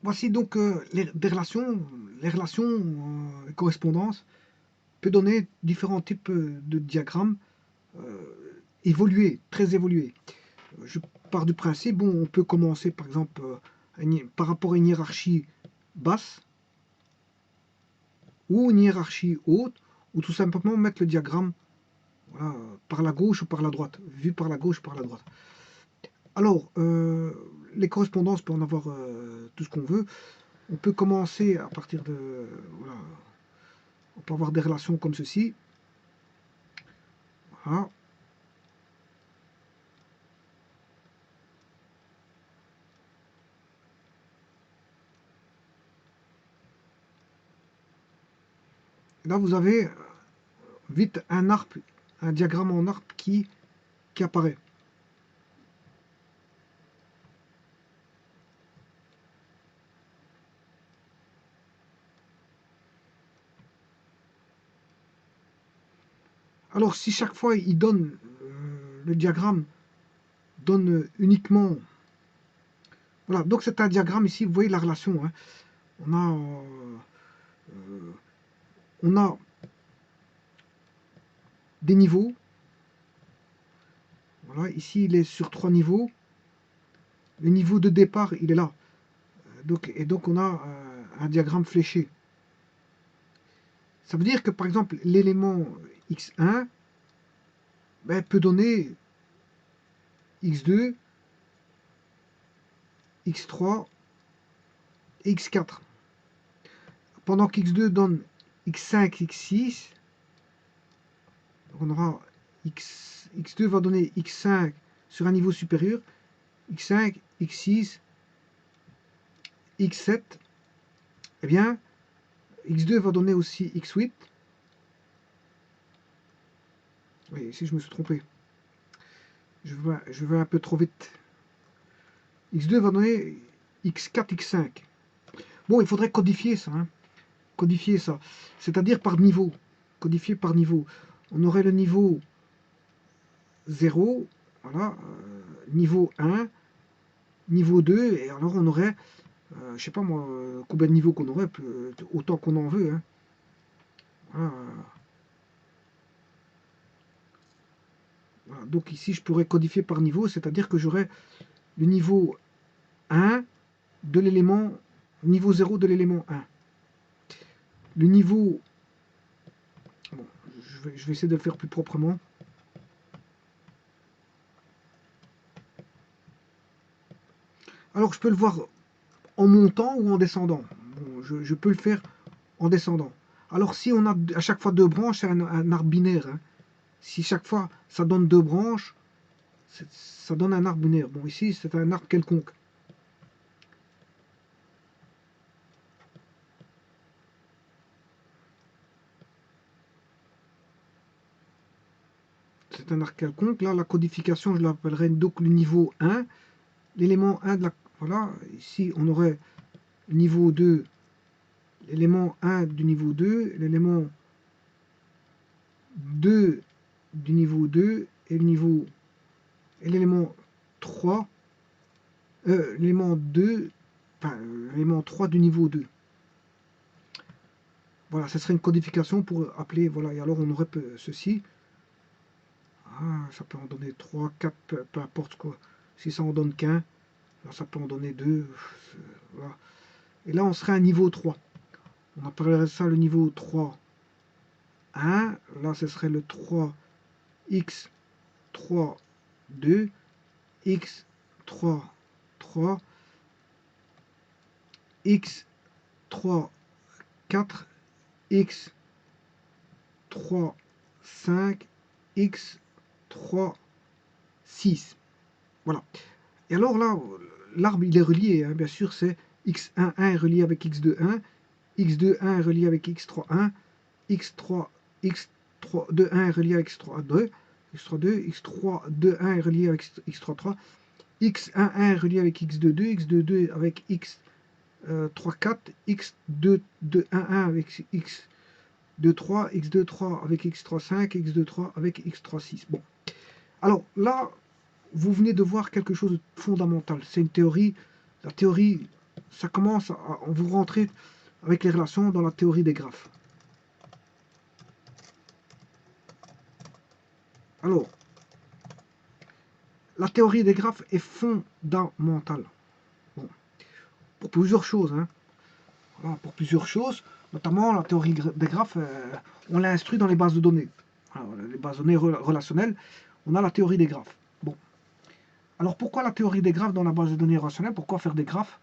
Voici donc les relations correspondances peut donner différents types de diagrammes évolués, très évolués. Je pars du principe, bon, on peut commencer par exemple par rapport à une hiérarchie basse ou une hiérarchie haute, ou tout simplement mettre le diagramme voilà, par la gauche ou par la droite, vu par la gauche ou par la droite. Alors, les correspondances peuvent en avoir tout ce qu'on veut. On peut commencer à partir de... Voilà, on peut avoir des relations comme ceci. Voilà. Là, vous avez vite un diagramme en arc qui apparaît. Alors, si chaque fois il donne, le diagramme donne uniquement... Voilà, donc c'est un diagramme ici, vous voyez la relation. Hein. On a des niveaux. Voilà, ici il est sur 3 niveaux. Le niveau de départ, il est là. Donc on a un diagramme fléché. Ça veut dire que par exemple l'élément x1 ben, peut donner x2, x3 et x4. Pendant qu'x2 donne x5, x6, on aura x2 va donner x5 sur un niveau supérieur, x5, x6, x7, eh bien, x2 va donner aussi x8. Oui, ici je me suis trompé. Je vais un peu trop vite. x2 va donner x4, x5. Bon, il faudrait codifier ça. Hein. Codifier ça. C'est-à-dire par niveau. Codifier par niveau. On aurait le niveau 0, voilà, niveau 1, niveau 2, et alors on aurait, je sais pas moi, combien de niveaux qu'on aurait, autant qu'on en veut. Hein. Voilà. Voilà. Donc ici, je pourrais codifier par niveau, c'est-à-dire que j'aurais le niveau 1 de l'élément, niveau 0 de l'élément 1. Le niveau... Bon, je vais essayer de le faire plus proprement. Alors, je peux le voir en montant ou en descendant. Bon, je peux le faire en descendant. Alors, si on a à chaque fois deux branches, c'est un arbre binaire. Hein. Si chaque fois ça donne deux branches, ça donne un arbre binaire. Bon, ici, c'est un arbre quelconque. C'est un arc quelconque. Là, la codification, je l'appellerai donc le niveau 1. L'élément 1 de la... Voilà, ici, on aurait le niveau 2, l'élément 1 du niveau 2, l'élément 2 du niveau 2 et le niveau... Et l'élément 3, l'élément 2, enfin, l'élément 3 du niveau 2. Voilà, ce serait une codification pour appeler... Voilà, et alors on aurait ceci. Ah, ça peut en donner 3, 4, peu importe quoi. Si ça en donne qu'un, ça peut en donner 2. Voilà. Et là, on serait à niveau 3. On appellerait ça le niveau 3, 1. Là, ce serait le 3, x, 3, 2, x, 3, 3, x, 3, 4, x, 3, 5, x, 3, 6. Voilà. Et alors là, l'arbre, il est relié, hein, bien sûr, c'est x1, 1 est relié avec x2, 1, x2, 1 est relié avec x3, 1, x3, x3, 2, 1 est relié avec x3, 2, x3, 2, x3, 2, 1 est relié avec x3, 3, x1, 1 est relié avec x2, 2, x2, 2 avec x3, 4, x2, 2, 1, 1 avec x2, 3, x2, 3 avec x3, 5, x2, 3 avec x3, 6. Bon. Alors là, vous venez de voir quelque chose de fondamental. C'est une théorie, la théorie ça commence à vous rentrer avec les relations dans la théorie des graphes. Alors, la théorie des graphes est fondamentale. Bon, pour plusieurs choses. Hein. Voilà, pour plusieurs choses, notamment la théorie des graphes, on l'a instruit dans les bases de données. Alors, les bases de données relationnelles, on a la théorie des graphes. Bon. Alors pourquoi la théorie des graphes dans la base de données relationnelle? Pourquoi faire des graphes?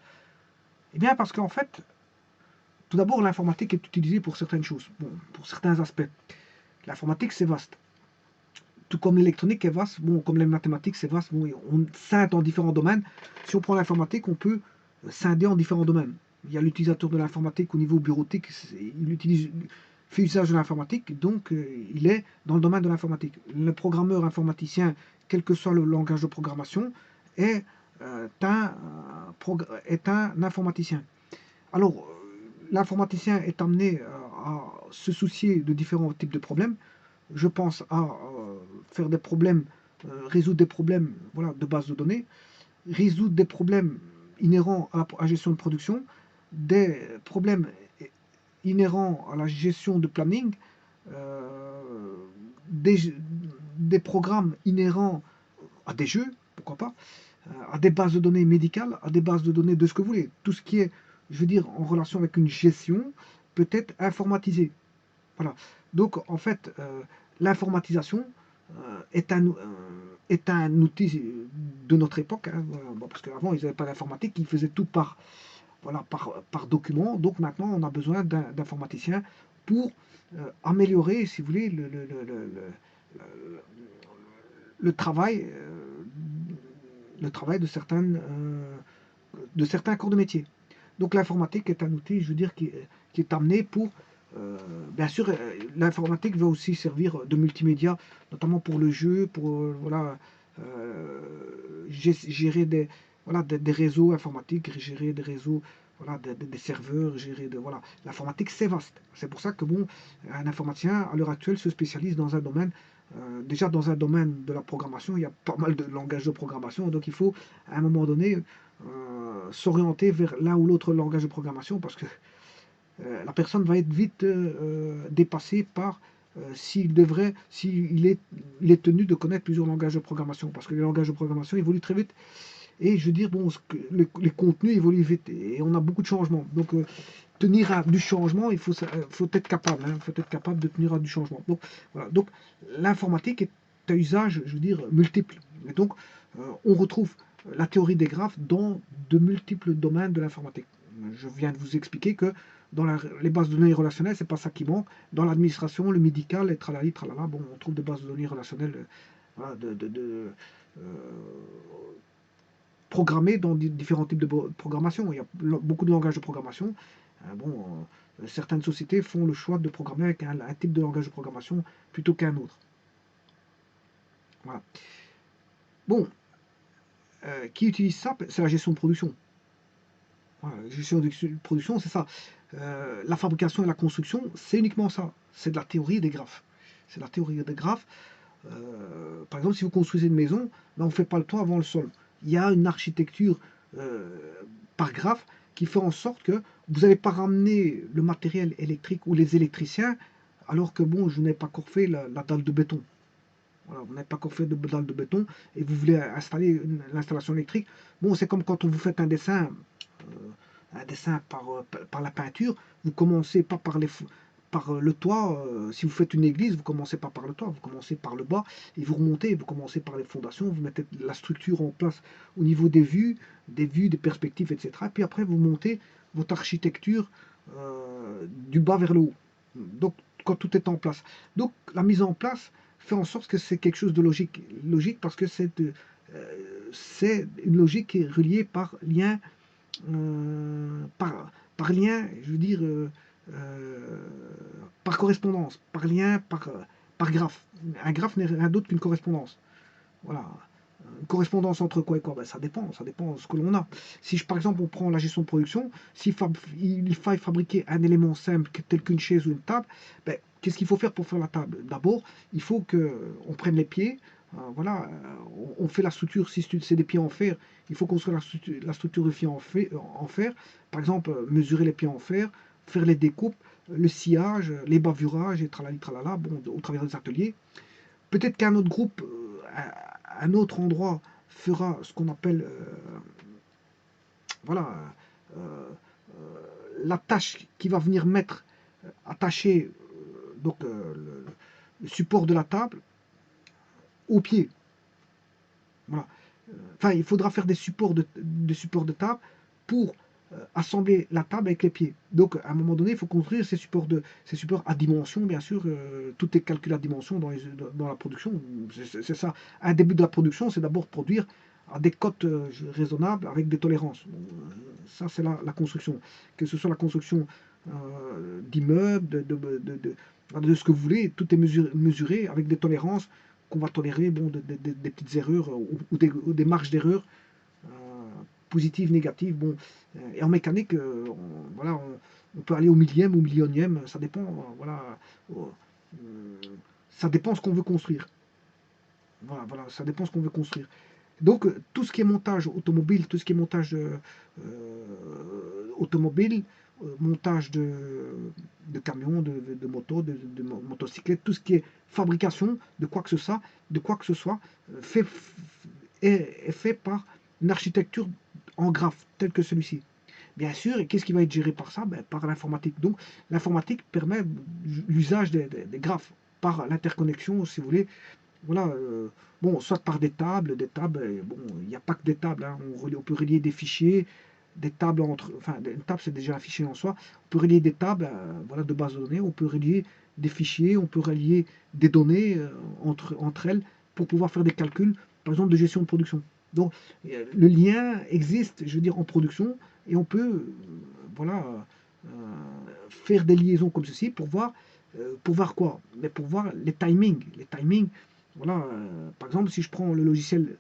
Eh bien parce qu'en fait, tout d'abord, l'informatique est utilisée pour certaines choses, bon, pour certains aspects. L'informatique, c'est vaste. Tout comme l'électronique est vaste, bon, comme les mathématiques, c'est vaste, bon, on scinde en différents domaines. Si on prend l'informatique, on peut scinder en différents domaines. Il y a l'utilisateur de l'informatique au niveau bureautique, il fait usage de l'informatique, donc il est dans le domaine de l'informatique. Le programmeur informaticien, quel que soit le langage de programmation, est un informaticien. Alors, l'informaticien est amené à se soucier de différents types de problèmes. Je pense à faire des problèmes, résoudre des problèmes voilà, de base de données, résoudre des problèmes inhérents à la gestion de production, des problèmes inhérents à la gestion de planning, euh, des, des programmes inhérents à des jeux, pourquoi pas, à des bases de données médicales, à des bases de données de ce que vous voulez. Tout ce qui est, je veux dire, en relation avec une gestion peut être informatisé. Voilà. Donc, en fait, l'informatisation est un outil de notre époque, hein, voilà. Bon, parce qu'avant, ils n'avaient pas d'informatique, ils faisaient tout voilà, par document. Donc, maintenant, on a besoin d'informaticiens pour améliorer, si vous voulez, le travail, le travail de certains corps de métier. Donc l'informatique est un outil, je veux dire, qui est amené pour... bien sûr, l'informatique va aussi servir de multimédia, notamment pour le jeu, pour voilà, gérer voilà, des réseaux informatiques, gérer des réseaux, voilà, des serveurs, gérer de voilà. L'informatique, c'est vaste. C'est pour ça que bon, un informaticien à l'heure actuelle se spécialise dans un domaine. Déjà dans un domaine de la programmation, il y a pas mal de langages de programmation, donc il faut à un moment donné s'orienter vers l'un ou l'autre langage de programmation parce que la personne va être vite dépassée par il est tenu de connaître plusieurs langages de programmation parce que les langages de programmation évoluent très vite et je veux dire bon les contenus évoluent vite et on a beaucoup de changements donc tenir à du changement faut être capable faut être capable de tenir à du changement donc voilà donc l'informatique est à usage je veux dire multiple et donc on retrouve la théorie des graphes dans de multiples domaines de l'informatique. Je viens de vous expliquer que dans les bases de données relationnelles, c'est pas ça qui manque. Dans l'administration, le médical, et tralali, tralala, bon, on trouve des bases de données relationnelles voilà, euh, programmées dans différents types de programmation. Il y a beaucoup de langages de programmation. Bon, certaines sociétés font le choix de programmer avec un type de langage de programmation plutôt qu'un autre. Voilà. Bon, qui utilise ça? C'est la gestion de production. Voilà, la gestion de production, c'est ça. La fabrication et la construction, c'est uniquement ça. C'est de la théorie des graphes. C'est la théorie des graphes. Par exemple, si vous construisez une maison, ben, on ne fait pas le toit avant le sol. Il y a une architecture euh, par graphe qui fait en sorte que vous n'allez pas ramener le matériel électrique ou les électriciens alors que bon, je n'ai pas encore fait la dalle de béton. Voilà, vous n'avez pas encore fait de dalle de béton et vous voulez installer l'installation électrique. Bon, c'est comme quand vous faites un dessin par la peinture. Vous commencez pas par le toit. Si vous faites une église, vous commencez pas par le toit, vous commencez par le bas et vous remontez. Vous commencez par les fondations, vous mettez la structure en place au niveau des vues, des perspectives, etc. Et puis après, vous montez votre architecture du bas vers le haut. Donc, quand tout est en place. Donc, la mise en place fait en sorte que c'est quelque chose de logique. Logique parce que c'est une logique qui est reliée par lien, par lien, je veux dire, par correspondance, par lien, par graphe. Un graphe n'est rien d'autre qu'une correspondance. Voilà. Une correspondance entre quoi et quoi? Ben, ça dépend de ce que l'on a. Si par exemple on prend la gestion de production, s'il il faille fabriquer un élément simple tel qu'une chaise ou une table, ben, qu'est-ce qu'il faut faire pour faire la table? D'abord, il faut qu'on prenne les pieds, voilà, on fait la structure, si c'est des pieds en fer, il faut construire la structure de pieds en fer. Par exemple, mesurer les pieds en fer, faire les découpes, le sciage, les bavurages, et tralali tralala, bon, au travers des ateliers. Peut-être qu'un autre groupe, à un autre endroit, fera ce qu'on appelle, voilà, euh, la tâche qui va venir mettre, attacher donc le support de la table au pied. Voilà. Enfin, il faudra faire des supports de table pour assembler la table avec les pieds. Donc, à un moment donné, il faut construire ces supports à dimension, bien sûr. Tout est calculé à dimension dans la production. C'est ça. Un début de la production, c'est d'abord produire à des cotes raisonnables avec des tolérances. Bon, ça, c'est la construction. Que ce soit la construction d'immeubles, de ce que vous voulez, tout est mesuré avec des tolérances qu'on va tolérer, bon, des petites erreurs ou des marges d'erreur euh, positives, négatives. Bon, et en mécanique, voilà, on peut aller au millième, au millionième, ça dépend. Voilà, ça dépend ce qu'on veut construire. Voilà, voilà, ça dépend ce qu'on veut construire. Donc, tout ce qui est montage automobile, tout ce qui est montage automobile, montage de camions, de motos, de motocyclettes, tout ce qui est fabrication de quoi que ce soit fait, est fait par une architecture en graphe, tel que celui-ci. Bien sûr, et qu'est-ce qui va être géré par ça? Ben, par l'informatique. Donc, l'informatique permet l'usage des graphes par l'interconnexion, si vous voulez, voilà, bon, soit par des tables, bon, il n'y a pas que des tables, hein, on peut relier des fichiers, des tables entre, enfin, une table c'est déjà un fichier en soi, on peut relier des tables, voilà, de base de données, on peut relier des fichiers, on peut relier des données entre elles pour pouvoir faire des calculs, par exemple, de gestion de production. Donc, le lien existe, je veux dire, en production, et on peut, voilà, euh, faire des liaisons comme ceci pour voir quoi? Mais pour voir les timings. Les timings, voilà, par exemple, si je prends le logiciel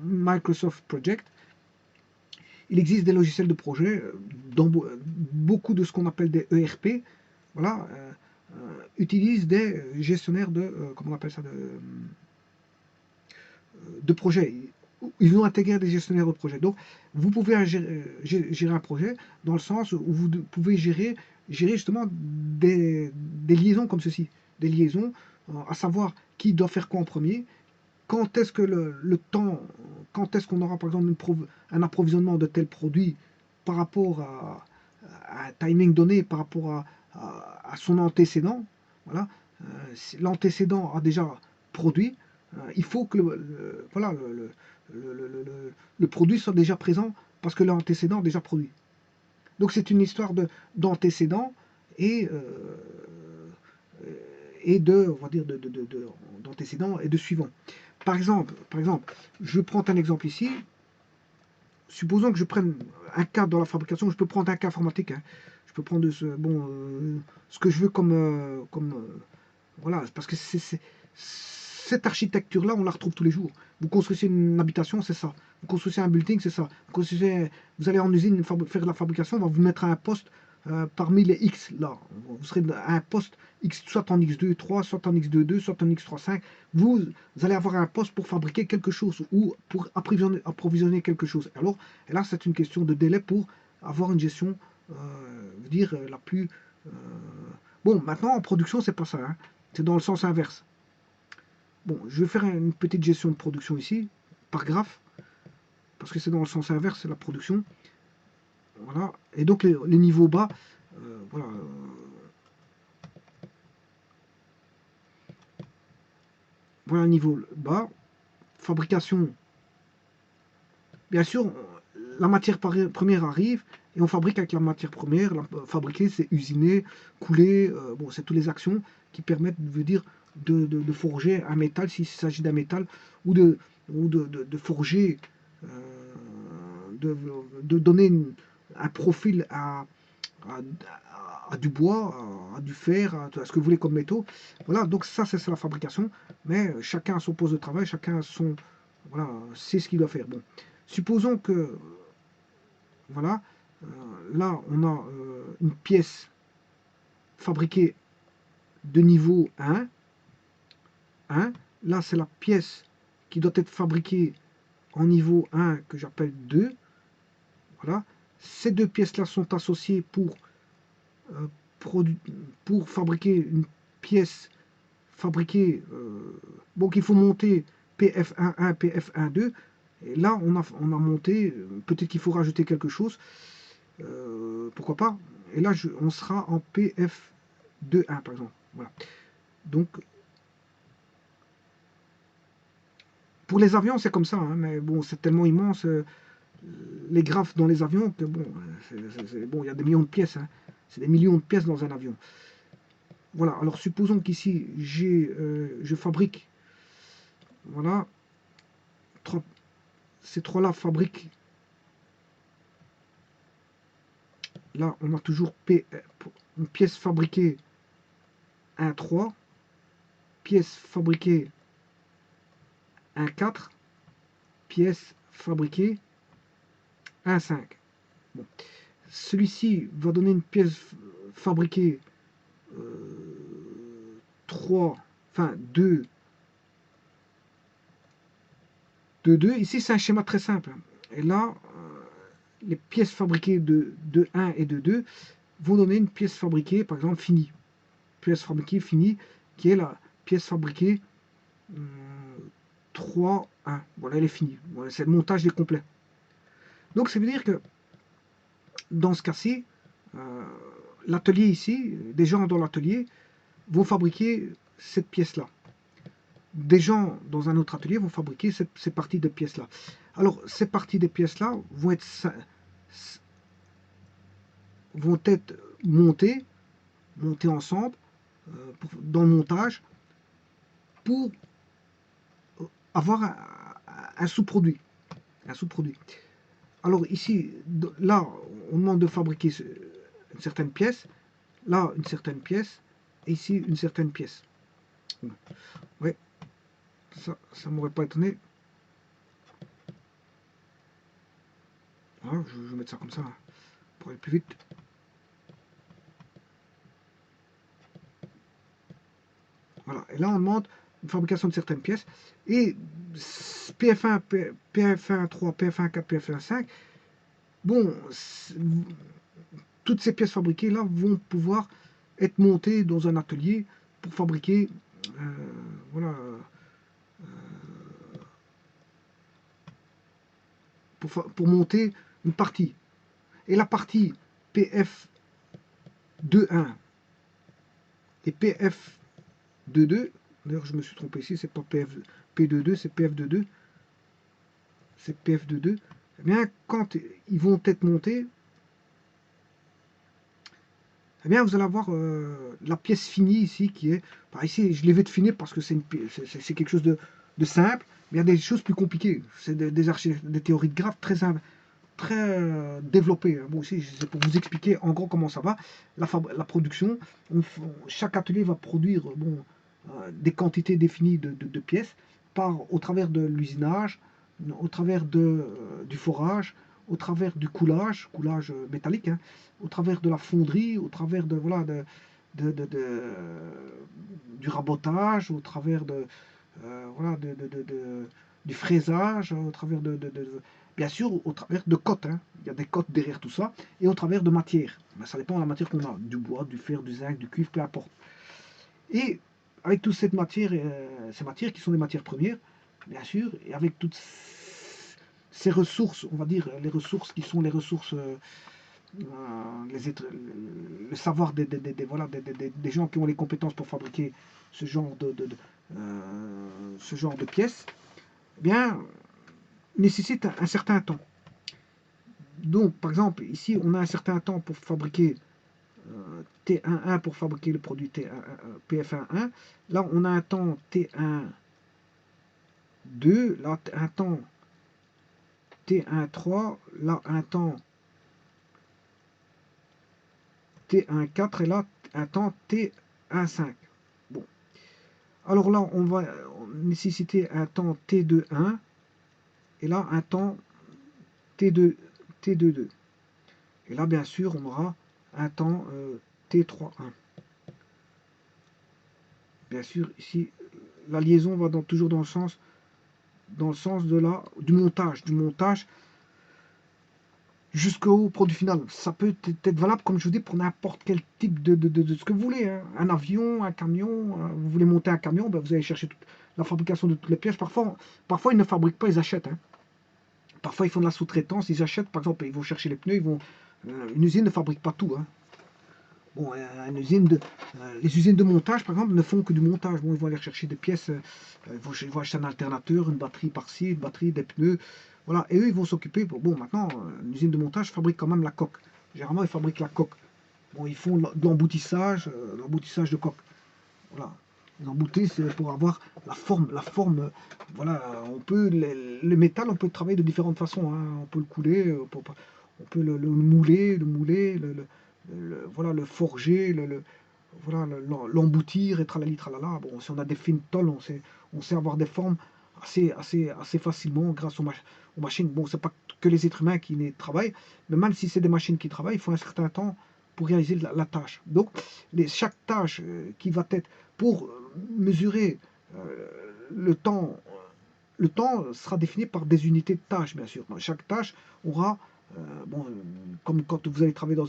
Microsoft Project, il existe des logiciels de projet dans beaucoup de ce qu'on appelle des ERP, voilà, utilisent des gestionnaires comment on appelle ça, de projets. Ils ont intégré des gestionnaires de projet. Donc, vous pouvez gérer un projet dans le sens où vous pouvez gérer justement des liaisons comme ceci. Des liaisons, à savoir qui doit faire quoi en premier, quand est-ce que le temps, quand est-ce qu'on aura par exemple un approvisionnement de tel produit par rapport à un timing donné, par rapport à son antécédent. Voilà. Si l'antécédent a déjà produit, il faut que voilà, le produit soit déjà présent parce que l'antécédent a déjà produit. Donc c'est une histoire d'antécédent et, on va dire, d'antécédent et de suivant. Par exemple, je prends un exemple ici. Supposons que je prenne un cas dans la fabrication, je peux prendre un cas informatique. Hein. Je peux prendre ce que je veux voilà, parce que cette architecture-là, on la retrouve tous les jours. Vous construisez une habitation, c'est ça. Vous construisez un building, c'est ça. Vous allez en usine faire de la fabrication, on va vous mettre à un poste parmi les X, là. Vous serez à un poste X, soit en X2.3, soit en X2.2, soit en X3.5. Vous allez avoir un poste pour fabriquer quelque chose ou pour approvisionner quelque chose. Alors, et là, c'est une question de délai pour avoir une gestion, dire, la plus... euh, Bon, maintenant, en production, c'est pas ça. Hein. C'est dans le sens inverse. Bon, je vais faire une petite gestion de production ici, par graphe, parce que c'est dans le sens inverse, c'est la production. Voilà. Et donc, les niveaux bas, voilà. Voilà le niveau bas. Fabrication. Bien sûr, la matière première arrive et on fabrique avec la matière première. Fabriquer, c'est usiner, couler. Bon, c'est toutes les actions qui permettent, veut dire, de forger un métal s'il s'agit d'un métal ou de forger, euh, de, de donner un profil à- à du bois, à du fer, à ce que vous voulez comme métaux. Voilà, donc ça, c'est la fabrication. Mais chacun a son poste de travail, chacun a son, voilà, c'est ce qu'il doit faire. Bon, supposons que, voilà, là, on a une pièce fabriquée de niveau 1, Là, c'est la pièce qui doit être fabriquée en niveau 1 que j'appelle 2. Voilà. Ces deux pièces-là sont associées euh, pour fabriquer une pièce fabriquée. Donc il faut monter PF11, PF12. Et là, on a monté. Peut-être qu'il faut rajouter quelque chose. Pourquoi pas. Et là, on sera en PF21 par exemple. Voilà. Donc, pour les avions, c'est comme ça. Hein, mais bon, c'est tellement immense. Les graphes dans les avions que bon, bon, il y a des millions de pièces. Hein. C'est des millions de pièces dans un avion. Voilà, alors supposons qu'ici, je fabrique, voilà, ces trois-là fabriquent, là, on a toujours une pièce fabriquée 1,3, pièce fabriquée 1,4, pièce fabriquée 1,5. Bon. Celui-ci va donner une pièce fabriquée 3, enfin 2, 2, 2. Ici, c'est un schéma très simple. Et là, les pièces fabriquées de 1 et de 2 vont donner une pièce fabriquée, par exemple, finie. Pièce fabriquée finie, qui est la pièce fabriquée 3, 1. Voilà, elle est finie. Voilà, c'est le montage des complets. Donc, ça veut dire que dans ce cas-ci, l'atelier ici, des gens dans l'atelier vont fabriquer cette pièce-là. Des gens dans un autre atelier vont fabriquer ces parties de pièces-là. Alors, ces parties de pièces-là vont être montées ensemble dans le montage pour avoir un sous-produit. Un sous-produit. Alors ici, là, on demande de fabriquer une certaine pièce, là, une certaine pièce, et ici, une certaine pièce. Oui, ça ne m'aurait pas étonné. Voilà, je vais mettre ça comme ça, pour aller plus vite. Voilà, et là, on demande une fabrication de certaines pièces, et PF1, PF1.3, PF1.4, PF1.5, bon, toutes ces pièces fabriquées là vont pouvoir être montées dans un atelier pour fabriquer voilà, pour monter une partie. Et la partie PF21 et PF22, d'ailleurs je me suis trompé ici, c'est pas P22, c'est PF22, c'est PF22, eh bien quand ils vont être montés, eh bien vous allez avoir la pièce finie ici qui est, par ici je l'ai vu de finir parce que c'est quelque chose de simple, mais il y a des choses plus compliquées, c'est des théories de graphes très développées. Bon, ici c'est pour vous expliquer en gros comment ça va, la production, chaque atelier va produire des quantités définies de pièces au travers de l'usinage, au travers du forage, au travers du coulage métallique, hein, au travers de la fonderie, au travers de, voilà, du rabotage, au travers voilà, du fraisage, au travers bien sûr, au travers de cotes. Hein. Il y a des cotes derrière tout ça, et au travers de matières. Ben, ça dépend de la matière qu'on a, du bois, du fer, du zinc, du cuivre, peu importe. Et avec toute cette matière, ces matières qui sont des matières premières, bien sûr, et avec toutes ces ressources, on va dire, les ressources qui sont les ressources, le savoir voilà, des gens qui ont les compétences pour fabriquer ce genre de pièces, eh bien, nécessite un certain temps. Donc, par exemple, ici, on a un certain temps pour fabriquer T11 pour fabriquer le produit PF11. Là, on a un temps T12, là, un temps T13, là, un temps T14 et là, un temps T15. Bon. Alors là, on va nécessiter un temps T21 et là, un temps T22. Et là, bien sûr, on aura un temps T31. Bien sûr, ici, la liaison va toujours dans le sens du montage jusqu'au produit final. Ça peut être valable, comme je vous dis, pour n'importe quel type de ce que vous voulez, hein. Un avion, un camion, vous voulez monter un camion, ben vous allez chercher la fabrication de toutes les pièces. Parfois ils ne fabriquent pas, ils achètent, hein. Parfois ils font de la sous-traitance, ils achètent, par exemple, ils vont chercher les pneus, une usine ne fabrique pas tout, hein. Bon, les usines de montage, par exemple, ne font que du montage. Bon, ils vont aller chercher des pièces, ils vont acheter un alternateur, une batterie par-ci, une batterie, des pneus. Voilà, et eux, ils vont s'occuper. Bon, maintenant, une usine de montage fabrique quand même la coque. Généralement, ils fabriquent la coque. Bon, ils font de l'emboutissage de coque. Voilà. L'emboutir, c'est pour avoir la forme. Voilà, le métal, on peut le travailler de différentes façons, hein. On peut le couler, on peut le mouler, voilà, le forger, voilà, l'emboutir et tralali tralala. Bon, si on a des fines tôles, on sait avoir des formes assez facilement grâce aux machines. Bon, c'est pas que les êtres humains qui les travaillent, mais même si c'est des machines qui travaillent, il faut un certain temps pour réaliser la tâche. Donc, chaque tâche qui va être pour mesurer le temps, le temps sera défini par des unités de tâche, bien sûr. Chaque tâche aura, bon, comme quand vous allez travailler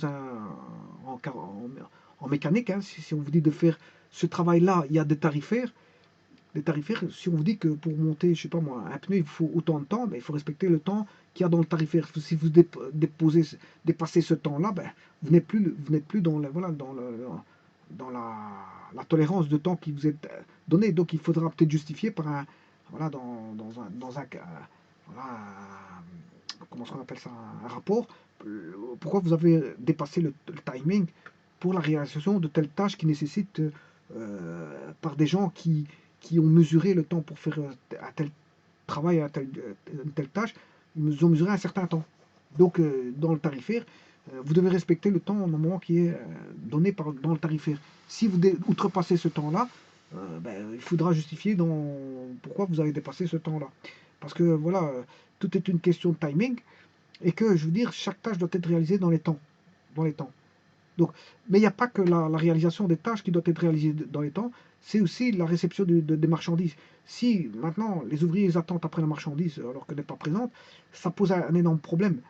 en mécanique, hein, si on vous dit de faire ce travail-là, il y a des tarifaires. Les tarifaires, si on vous dit que pour monter, je sais pas moi, un pneu, il faut autant de temps, ben, il faut respecter le temps qu'il y a dans le tarifaire. Si vous dépassez ce temps-là, ben, vous n'êtes plus dans, voilà, dans la tolérance de temps qui vous est donné. Donc il faudra peut-être justifier par voilà, dans un voilà, comment on appelle ça, un rapport, pourquoi vous avez dépassé le timing pour la réalisation de telles tâches qui nécessitent par des gens qui ont mesuré le temps pour faire un tel travail, une telle tâche, ils ont mesuré un certain temps. Donc, dans le tarifaire, vous devez respecter le temps normalement qui est donné dans le tarifaire. Si vous outrepassez ce temps-là, ben, il faudra justifier pourquoi vous avez dépassé ce temps-là. Parce que voilà, tout est une question de timing et que, je veux dire, chaque tâche doit être réalisée dans les temps. Dans les temps. Donc, mais il n'y a pas que la réalisation des tâches qui doit être réalisée dans les temps, c'est aussi la réception des marchandises. Si maintenant les ouvriers attendent après la marchandise alors qu'elle n'est pas présente, ça pose un énorme problème.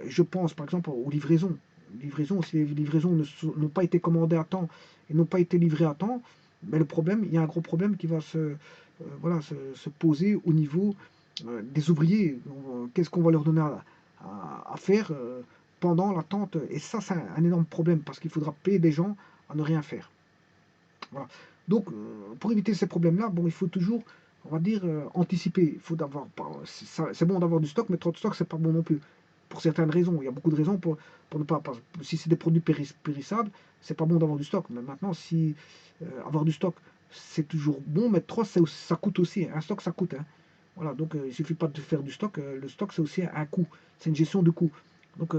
Je pense par exemple aux livraisons. Si les livraisons n'ont pas été commandées à temps et n'ont pas été livrées à temps, mais le problème, il y a un gros problème qui va voilà, se poser au niveau des ouvriers. Qu'est-ce qu'on va leur donner à faire pendant l'attente? Et ça, c'est un énorme problème parce qu'il faudra payer des gens à ne rien faire. Voilà. Donc, pour éviter ces problèmes-là, bon, il faut toujours, on va dire, anticiper. Il faut c'est bon d'avoir du stock, mais trop de stock, c'est pas bon non plus. Pour certaines raisons, il y a beaucoup de raisons pour ne pas. Si c'est des produits périssables, c'est pas bon d'avoir du stock. Mais maintenant, si avoir du stock, c'est toujours bon, mais trop, ça coûte aussi. Un stock, ça coûte, hein. Voilà, donc il suffit pas de faire du stock. Le stock, c'est aussi un coût. C'est une gestion de coût. Donc,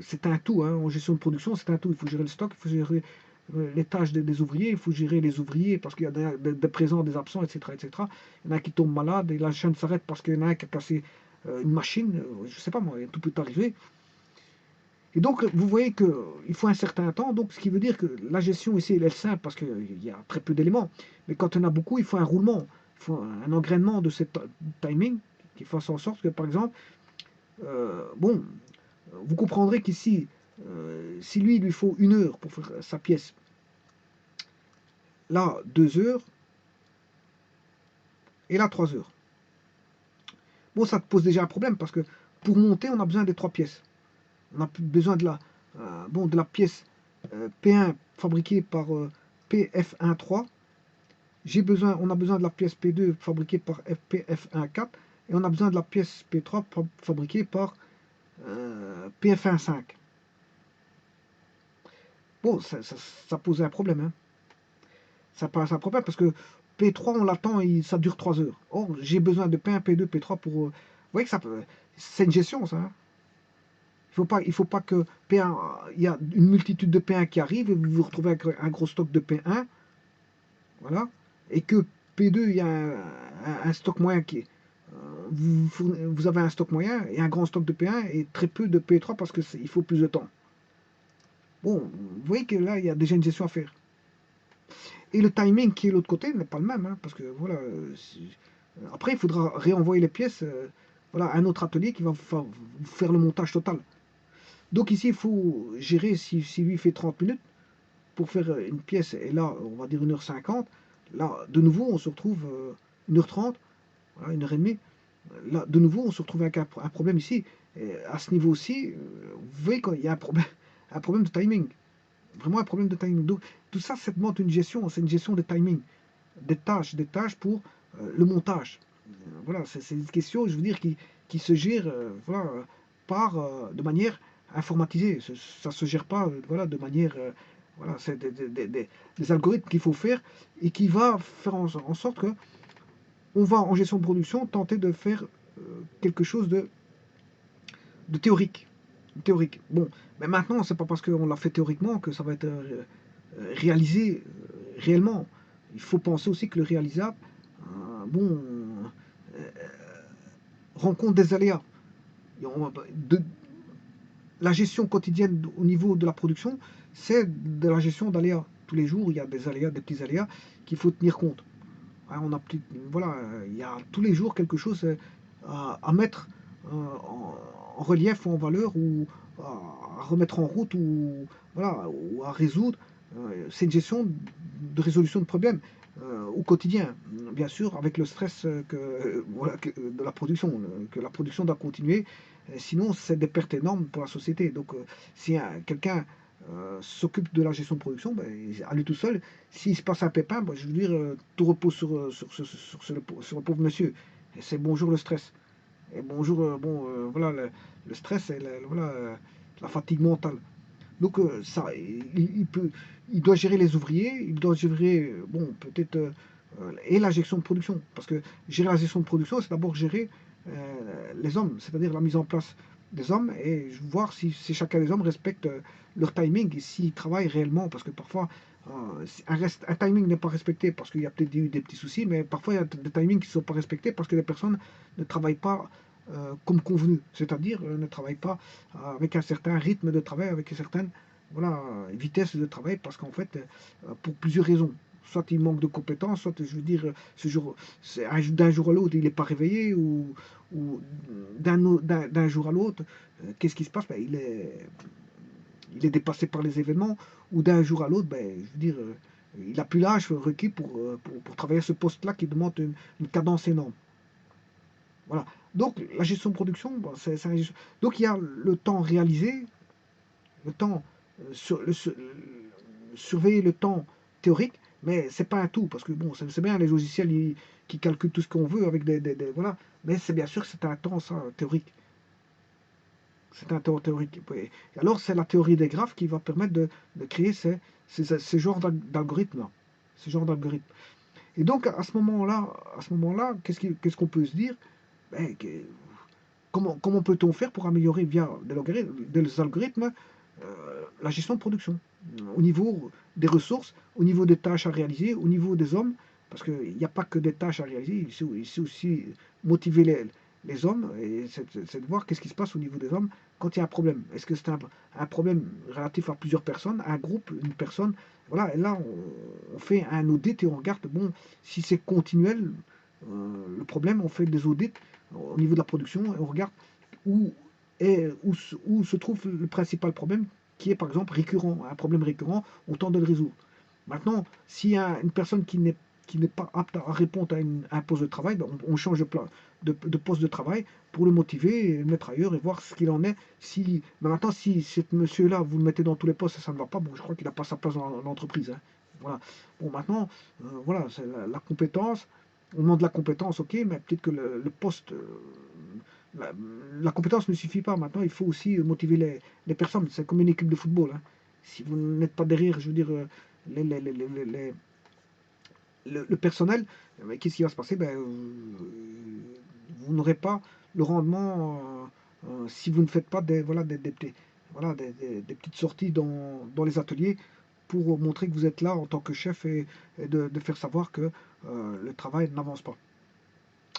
c'est un tout, hein. En gestion de production, c'est un tout. Il faut gérer le stock, il faut gérer les tâches des ouvriers, il faut gérer les ouvriers parce qu'il y a des présents, des absents, etc., etc. Il y en a qui tombent malades et la chaîne s'arrête parce qu'il y en a un qui a cassé une machine, je sais pas moi, tout peut arriver. Et donc, vous voyez qu'il faut un certain temps, donc ce qui veut dire que la gestion ici, elle est simple parce qu'il y a très peu d'éléments. Mais quand il y en a beaucoup, il faut un roulement, il faut un engrainement de ce timing qui fasse en sorte que, par exemple, bon, vous comprendrez qu'ici, si lui, il lui faut 1 heure pour faire sa pièce, là 2 heures, et là 3 heures. Bon, ça te pose déjà un problème parce que pour monter, on a besoin des 3 pièces. On a besoin de la pièce P1 fabriquée par PF13. On a besoin de la pièce P2 fabriquée par PF14 et on a besoin de la pièce P3 fabriquée par PF15. Bon, ça pose un problème, hein. Ça pose un problème parce que P3, on l'attend et ça dure 3 heures. Or, j'ai besoin de P1, P2, P3 pour. Vous voyez que c'est une gestion, ça, hein. Il faut pas que P1, il y a une multitude de P1 qui arrivent et vous vous retrouvez avec un gros stock de P1, voilà, et que P2, il y a un stock moyen qui est. Vous avez un stock moyen et un grand stock de P1 et très peu de P3 parce qu'il faut plus de temps. Bon, vous voyez que là, il y a déjà une gestion à faire. Et le timing qui est de l'autre côté n'est pas le même, hein, parce que voilà, après il faudra réenvoyer les pièces voilà, à un autre atelier qui va faire le montage total. Donc ici il faut gérer, si lui fait 30 minutes pour faire une pièce, et là on va dire 1h50, là de nouveau on se retrouve 1h30, voilà, 1h30, là de nouveau on se retrouve avec un problème ici. Et à ce niveau-ci, vous voyez qu'il y a un problème de timing. Vraiment un problème de timing. Donc, tout ça, c'est une gestion, c'est une gestion de timing, des tâches pour le montage. Voilà, c'est une question, je veux dire, qui se gère voilà, par, de manière informatisée. Ça ne se gère pas voilà, de manière. Voilà, c'est des algorithmes qu'il faut faire et qui va faire en sorte que on va en gestion de production tenter de faire quelque chose de théorique. Théorique. Bon, mais maintenant, c'est pas parce qu'on l'a fait théoriquement que ça va être réalisé réellement. Il faut penser aussi que le réalisable, bon, euh, rencontre des aléas. De, la gestion quotidienne au niveau de la production, c'est de la gestion d'aléas. Tous les jours, il y a des aléas, des petits aléas qu'il faut tenir compte. Hein, voilà, il y a tous les jours quelque chose à mettre en relief ou en valeur ou à remettre en route ou, voilà, ou à résoudre. C'est une gestion de résolution de problèmes au quotidien, bien sûr, avec le stress voilà, de la production, que la production doit continuer. Sinon, c'est des pertes énormes pour la société. Donc, si quelqu'un s'occupe de la gestion de production, ben, à lui tout seul, s'il se passe un pépin, ben, je veux dire, tout repose sur le pauvre monsieur. Et c'est bonjour le stress. Et bonjour, voilà, le stress et voilà, la fatigue mentale. Donc ça, il doit gérer les ouvriers, il doit gérer, bon, peut-être, et la gestion de production. Parce que gérer la gestion de production, c'est d'abord gérer les hommes, c'est-à-dire la mise en place des hommes et voir si chacun des hommes respecte leur timing et s'ils travaillent réellement. Parce que parfois, un timing n'est pas respecté parce qu'il y a peut-être eu des petits soucis, mais parfois il y a des timings qui ne sont pas respectés parce que les personnes ne travaillent pas comme convenu, c'est-à-dire ne travaillent pas avec un certain rythme de travail, avec une certaine voilà, vitesse de travail, parce qu'en fait, pour plusieurs raisons. Soit il manque de compétences, soit, je veux dire, d'un jour à l'autre, il n'est pas réveillé, ou d'un jour à l'autre, qu'est-ce qui se passe? Ben, il est dépassé par les événements, ou d'un jour à l'autre, ben, je veux dire, il n'a plus l'âge requis pour travailler à ce poste-là qui demande une cadence énorme. Voilà. Donc, la gestion de production, bon, donc il y a le temps réalisé, le temps, surveiller le temps théorique, mais c'est pas un tout, parce que bon, c'est bien les logiciels qui calculent tout ce qu'on veut avec voilà, mais c'est bien sûr que c'est un temps ça, théorique. C'est un temps théorique. Et alors, c'est la théorie des graphes qui va permettre de créer ces genres d'algorithmes-là. Ces genres d'algorithmes. Et donc, à ce moment-là, qu'est-ce qu'on peut se dire? Ben, comment peut-on faire pour améliorer via des algorithmes la gestion de production au niveau des ressources, au niveau des tâches à réaliser, au niveau des hommes, parce qu'il n'y a pas que des tâches à réaliser, il faut aussi motiver les hommes et c'est de voir qu'est-ce qui se passe au niveau des hommes quand il y a un problème. Est-ce que c'est un problème relatif à plusieurs personnes, à un groupe, une personne? Voilà, et là on fait un audit et on regarde, bon, si c'est continuel, le problème, on fait des audits au niveau de la production et on regarde où, où se trouve le principal problème qui est par exemple récurrent, un problème récurrent, on tente de le résoudre. Maintenant, s'il y a une personne qui n'est pas apte à répondre à un poste de travail, ben, on change de poste de travail pour le motiver et le mettre ailleurs et voir ce qu'il en est. Ben maintenant, si ce monsieur-là, vous le mettez dans tous les postes et ça ne va pas, bon, je crois qu'il n'a pas sa place dans l'entreprise. Hein. Voilà. Bon, maintenant, voilà, c'est la compétence. On demande de la compétence, ok, mais peut-être que le poste, la, la compétence ne suffit pas. Maintenant, il faut aussi motiver les personnes. C'est comme une équipe de football. Hein. Si vous n'êtes pas derrière, je veux dire, les, les- les- les- les- le personnel, qu'est-ce qui va se passer? Ben, vous n'aurez pas le rendement si vous ne faites pas voilà, voilà, des petites sorties dans les ateliers pour montrer que vous êtes là en tant que chef et de faire savoir que le travail n'avance pas.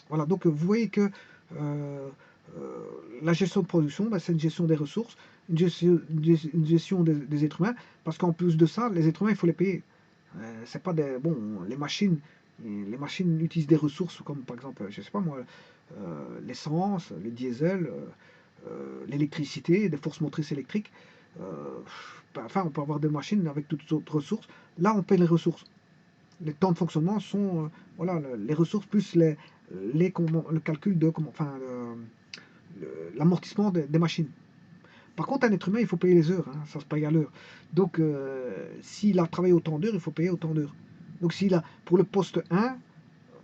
Voilà, donc vous voyez que euh, la gestion de production, ben, c'est une gestion des ressources, une gestion des êtres humains, parce qu'en plus de ça, les êtres humains, il faut les payer. C'est pas des. Bon, les machines utilisent des ressources comme par exemple, je sais pas moi, l'essence, le diesel, l'électricité, des forces motrices électriques. Euh, enfin, on peut avoir des machines avec toutes autres ressources. Là, on paie les ressources. Les temps de fonctionnement sont voilà, les ressources plus le calcul de comment, enfin, l'amortissement des machines. Par contre, un être humain, il faut payer les heures, hein, ça se paye à l'heure. Donc, s'il a travaillé autant d'heures, il faut payer autant d'heures. Donc, s'il a, pour le poste 1,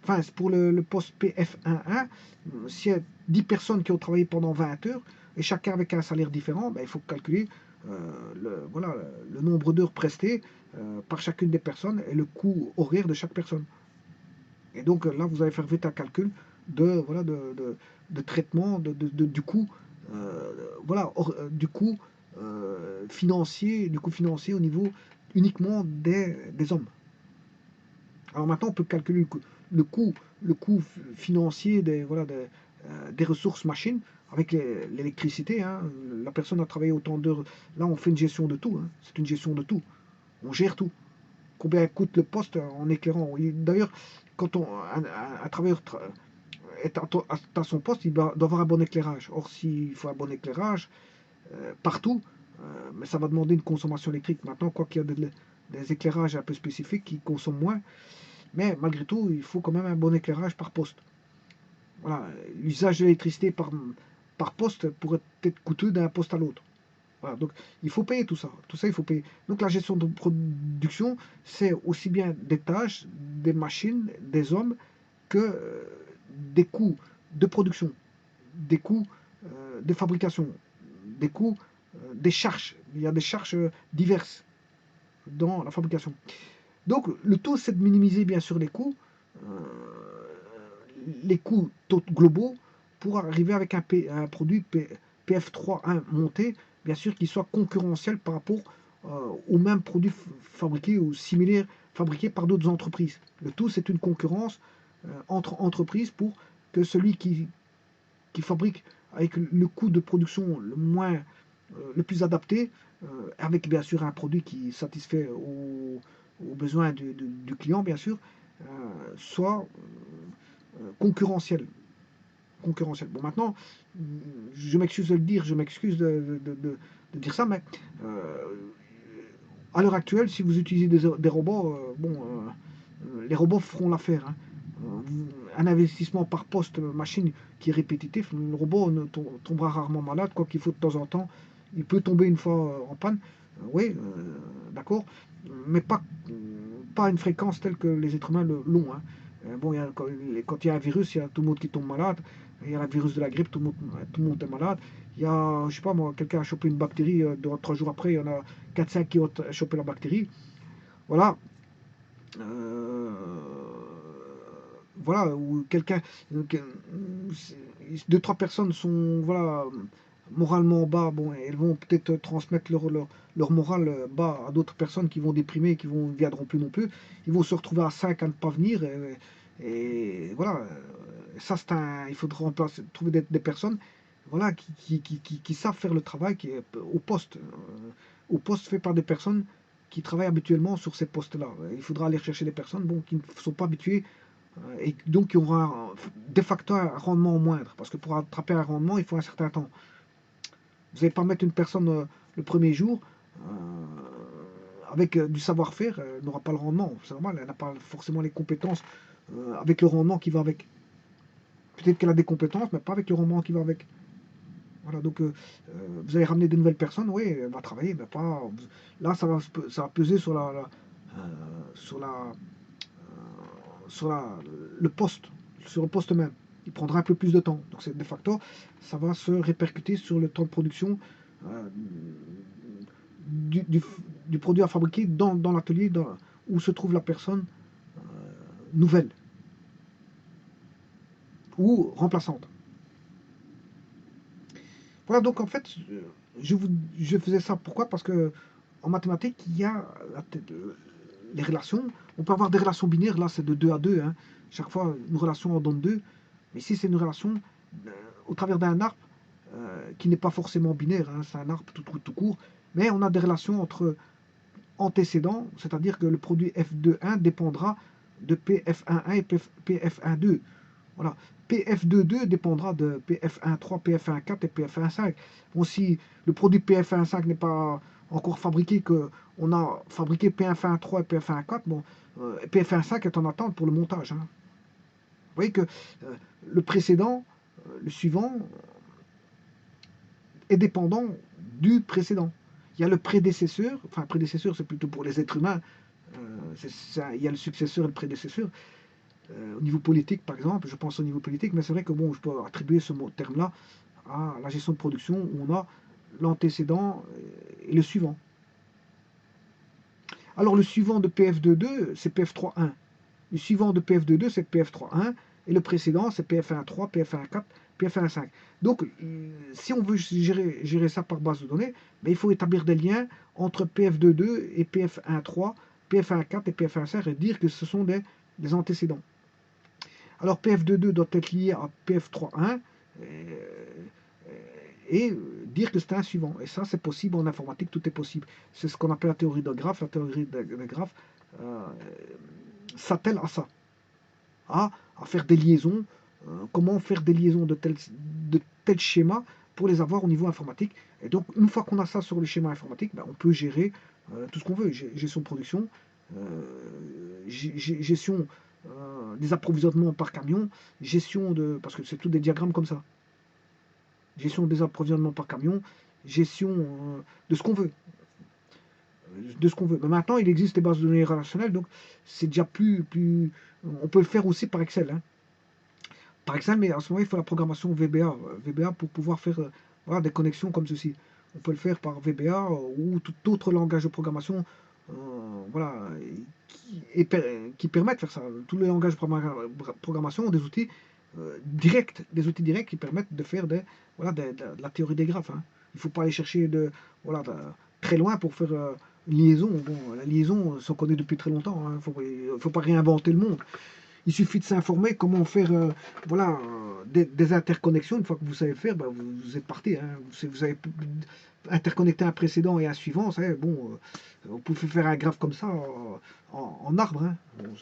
enfin, pour le poste PF11, s'il y a 10 personnes qui ont travaillé pendant 20 heures, et chacun avec un salaire différent, ben, il faut calculer voilà, le nombre d'heures prestées par chacune des personnes et le coût horaire de chaque personne. Et donc là, vous allez faire vite un calcul voilà, de traitement du coût, voilà, du du coût financier au niveau uniquement des hommes. Alors maintenant, on peut calculer le coût, le coût financier voilà, des ressources machines avec l'électricité. Hein. La personne a travaillé autant d'heures. Là, on fait une gestion de tout. Hein. C'est une gestion de tout. On gère tout. Combien coûte le poste en éclairant. D'ailleurs, quand un travailleur est à son poste, il doit avoir un bon éclairage. Or, s'il faut un bon éclairage partout, mais ça va demander une consommation électrique. Maintenant, quoi qu'il y a des éclairages un peu spécifiques qui consomment moins, mais malgré tout, il faut quand même un bon éclairage par poste. Voilà, l'usage de l'électricité par poste pourrait être coûteux d'un poste à l'autre. Voilà, donc il faut payer tout ça. Tout ça, il faut payer. Donc la gestion de production, c'est aussi bien des tâches, des machines, des hommes, que des coûts de production, des coûts de fabrication, des coûts des charges. Il y a des charges diverses dans la fabrication. Donc le tout, c'est de minimiser bien sûr les coûts globaux pour arriver avec un produit PF3.1 monté, bien sûr, qui soit concurrentiel par rapport aux mêmes produits fabriqués ou similaires fabriqués par d'autres entreprises. Le tout, c'est une concurrence entre entreprises pour que celui qui fabrique avec le coût de production le plus adapté, avec bien sûr un produit qui satisfait aux besoins du client, bien sûr, soit concurrentiel. Concurrentiel. Bon, maintenant, je m'excuse de le dire, je m'excuse de dire ça, mais à l'heure actuelle, si vous utilisez des robots, les robots feront l'affaire. Hein. Un investissement par poste machine qui est répétitif, le robot ne tombera rarement malade, quoi qu'il faut de temps en temps. Il peut tomber une fois en panne, oui, d'accord, mais pas à une fréquence telle que les êtres humains l'ont. Hein. Bon, quand il y a un virus, il y a tout le monde qui tombe malade. Il y a le virus de la grippe, tout le monde est malade. Il y a, je sais pas moi, quelqu'un a chopé une bactérie, 3 jours après, il y en a 4-5 qui ont chopé la bactérie. Voilà. Euh, voilà, ou quelqu'un, deux, trois personnes sont, voilà, moralement bas, bon, elles vont peut-être transmettre leur morale bas à d'autres personnes qui vont déprimer, qui ne viendront plus non plus. Ils vont se retrouver à 5 à ne pas venir. Et voilà, ça il faudra trouver des personnes voilà, qui savent faire le travail qui est au poste fait par des personnes qui travaillent habituellement sur ces postes-là. Il faudra aller chercher des personnes bon, qui ne sont pas habituées et donc qui auront de facto un rendement moindre. Parce que pour attraper un rendement, il faut un certain temps. Vous n'allez pas mettre une personne le premier jour avec du savoir-faire, elle n'aura pas le rendement. C'est normal, elle n'a pas forcément les compétences avec le rendement qui va avec. Peut-être qu'elle a des compétences, mais pas avec le rendement qui va avec. Voilà, donc vous allez ramener de nouvelles personnes, oui, elle va travailler, mais pas. Là, ça va peser euh, sur sur la, le poste, sur le poste même. Il prendra un peu plus de temps. Donc de facto, ça va se répercuter sur le temps de production euh, du, du, du, produit à fabriquer dans l'atelier où se trouve la personne nouvelle ou remplaçante. Voilà, donc en fait, je faisais ça pourquoi? Parce que en mathématiques, il y a les relations. On peut avoir des relations binaires, là c'est de 2 à 2. Hein. Chaque fois, une relation en donne 2. Mais si c'est une relation euh, au travers d'un arbre qui n'est pas forcément binaire, hein, c'est un arbre tout court, mais on a des relations antécédent, c'est-à-dire que le produit F2.1 dépendra de PF1.1 et PF1.2. Voilà. PF2.2 dépendra de PF1.3, PF1.4 et PF1.5. Bon, si le produit PF1.5 n'est pas encore fabriqué, qu'on a fabriqué PF1.3 et PF1.4, bon, PF1.5 est en attente pour le montage. Hein. Vous voyez que le précédent, le suivant, est dépendant du précédent. Il y a le prédécesseur, enfin prédécesseur c'est plutôt pour les êtres humains, il y a le successeur et le prédécesseur. Au niveau politique par exemple, je pense au niveau politique, mais c'est vrai que bon, je peux attribuer ce terme-là à la gestion de production où on a l'antécédent et le suivant. Alors le suivant de PF2.2, c'est PF3.1. Le suivant de PF2.2, c'est PF3.1. Et le précédent, c'est PF1.3, PF1.4, PF1.5. Donc, si on veut gérer ça par base de données, ben, il faut établir des liens entre PF2.2 et PF1.3, PF1.4 et PF1.5 et dire que ce sont des antécédents. Alors, PF2.2 doit être lié à PF3.1 et dire que c'est un suivant. Et ça, c'est possible en informatique, tout est possible. C'est ce qu'on appelle la théorie de graphe. La théorie de graphe s'attelle à ça, à faire des liaisons. Comment faire des liaisons de tel schéma pour les avoir au niveau informatique. Et donc, une fois qu'on a ça sur le schéma informatique, ben, on peut gérer tout ce qu'on veut. Gestion de production, gestion des approvisionnements par camion, gestion de... parce que c'est tout des diagrammes comme ça. Gestion des approvisionnements par camion, gestion de ce qu'on veut. De ce qu'on veut. Mais maintenant, il existe des bases de données relationnelles, donc c'est déjà plus... On peut le faire aussi par Excel. Hein. Par Excel, mais à ce moment, il faut la programmation VBA. VBA pour pouvoir faire voilà, des connexions comme ceci. On peut le faire par VBA ou tout autre langage de programmation voilà, qui permet de faire ça. Tous les langages de programmation ont des outils directs, qui permettent de faire de la théorie des graphes. Hein. Il ne faut pas aller chercher très loin pour faire une liaison. Bon, la liaison, on connaît depuis très longtemps. Il ne faut pas réinventer le monde. Il suffit de s'informer comment faire des interconnexions. Une fois que vous savez le faire, ben, vous êtes parti. Hein. Vous avez interconnecté un précédent et un suivant. Vous savez, bon, vous pouvez faire un graphe comme ça en arbre. Hein. Bon,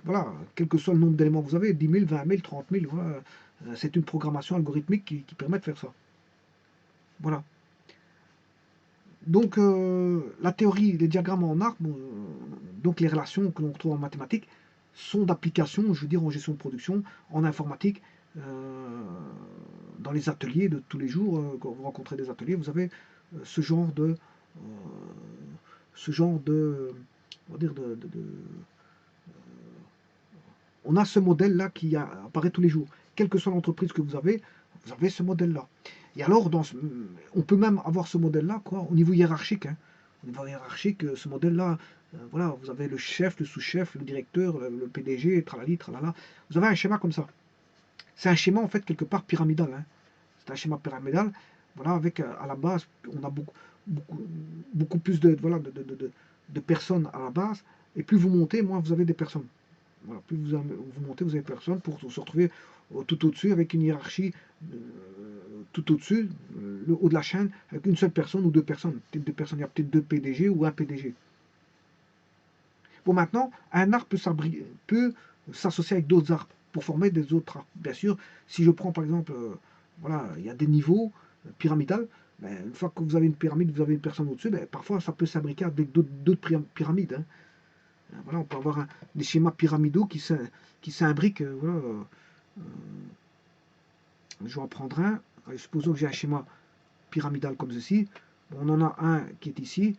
voilà, quel que soit le nombre d'éléments que vous avez, 10 000, 20 000, 30 000, voilà, c'est une programmation algorithmique qui permet de faire ça. Voilà. Donc, la théorie, les diagrammes en arbre, donc les relations que l'on retrouve en mathématiques, sont d'application, je veux dire, en gestion de production, en informatique, dans les ateliers de tous les jours. Quand vous rencontrez des ateliers, vous avez ce genre de, on va dire on a ce modèle-là qui apparaît tous les jours. Quelle que soit l'entreprise que vous avez ce modèle-là. Et alors, on peut même avoir ce modèle-là au niveau hiérarchique. Hein. Au niveau hiérarchique, ce modèle-là, voilà, vous avez le chef, le sous-chef, le directeur, le PDG, tralali, tralala. Vous avez un schéma comme ça. C'est un schéma, en fait, quelque part pyramidal. Hein. C'est un schéma pyramidal, voilà, avec, à la base, on a beaucoup plus de personnes à la base. Et plus vous montez, moins vous avez des personnes. Voilà, plus vous montez, vous avez personne pour se retrouver tout au-dessus avec une hiérarchie tout au-dessus, le haut de la chaîne, avec une seule personne ou deux personnes. Il y a peut-être deux PDG ou un PDG. Bon, maintenant, un arbre peut s'associer avec d'autres arbres pour former des autres arbres. Bien sûr, si je prends par exemple, voilà, il y a des niveaux pyramidales. Ben, une fois que vous avez une pyramide, vous avez une personne au-dessus, ben, parfois ça peut s'imbriquer avec d'autres pyramides. Hein. Voilà, on peut avoir des schémas pyramidaux qui s'imbriquent. Voilà, je vais en prendre un. Allez, supposons que j'ai un schéma pyramidal comme ceci. On en a un qui est ici.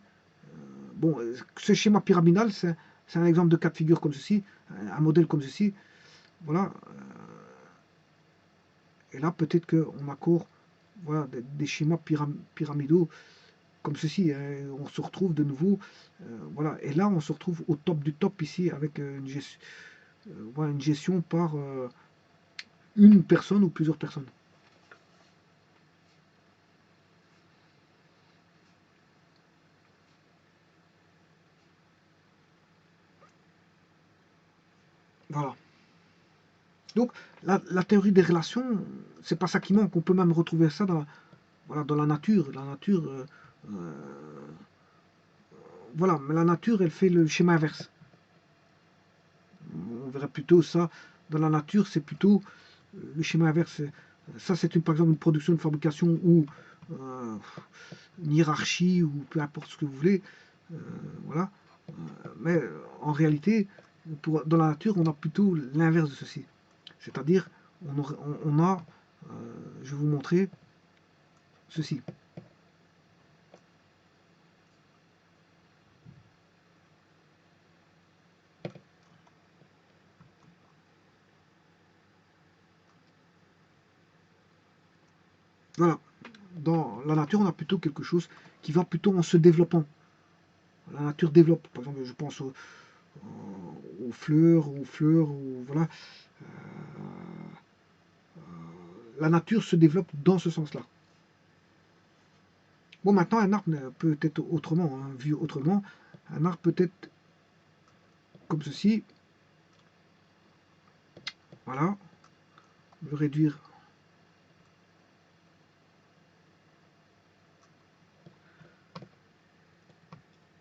Bon, ce schéma pyramidal, c'est un exemple de cas de figure comme ceci, un modèle comme ceci. Voilà. Et là, peut-être qu'on accorde voilà, des schémas pyramidaux comme ceci. Hein. On se retrouve de nouveau. Voilà. Et là, on se retrouve au top du top ici avec une gestion par une personne ou plusieurs personnes. Voilà. Donc, la théorie des relations, c'est pas ça qui manque. On peut même retrouver ça dans la nature. La nature, voilà, mais la nature, elle fait le schéma inverse. On verrait plutôt ça. Dans la nature, c'est plutôt le schéma inverse. Ça, c'est par exemple une production, une fabrication ou euh, une hiérarchie ou peu importe ce que vous voulez. Voilà. Mais en réalité, dans la nature, on a plutôt l'inverse de ceci. C'est-à-dire, on a, je vais vous montrer ceci. Voilà. Dans la nature, on a plutôt quelque chose qui va plutôt en se développant. La nature développe. Par exemple, je pense aux fleurs, voilà. Euh, la nature se développe dans ce sens-là. Bon, maintenant, un arbre peut être autrement, hein, vu autrement. Un arbre peut être comme ceci. Voilà. Je vais réduire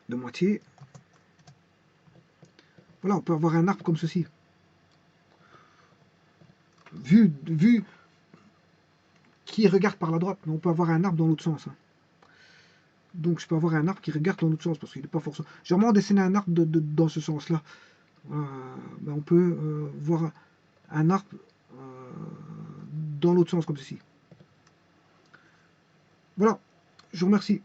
de moitié. Voilà, on peut avoir un arbre comme ceci. Vu qui regarde par la droite, mais on peut avoir un arbre dans l'autre sens. Hein. Donc je peux avoir un arbre qui regarde dans l'autre sens, parce qu'il n'est pas forcément... J'ai vraiment dessiné un arbre dans ce sens-là. Ben on peut voir un arbre dans l'autre sens, comme ceci. Voilà, je vous remercie.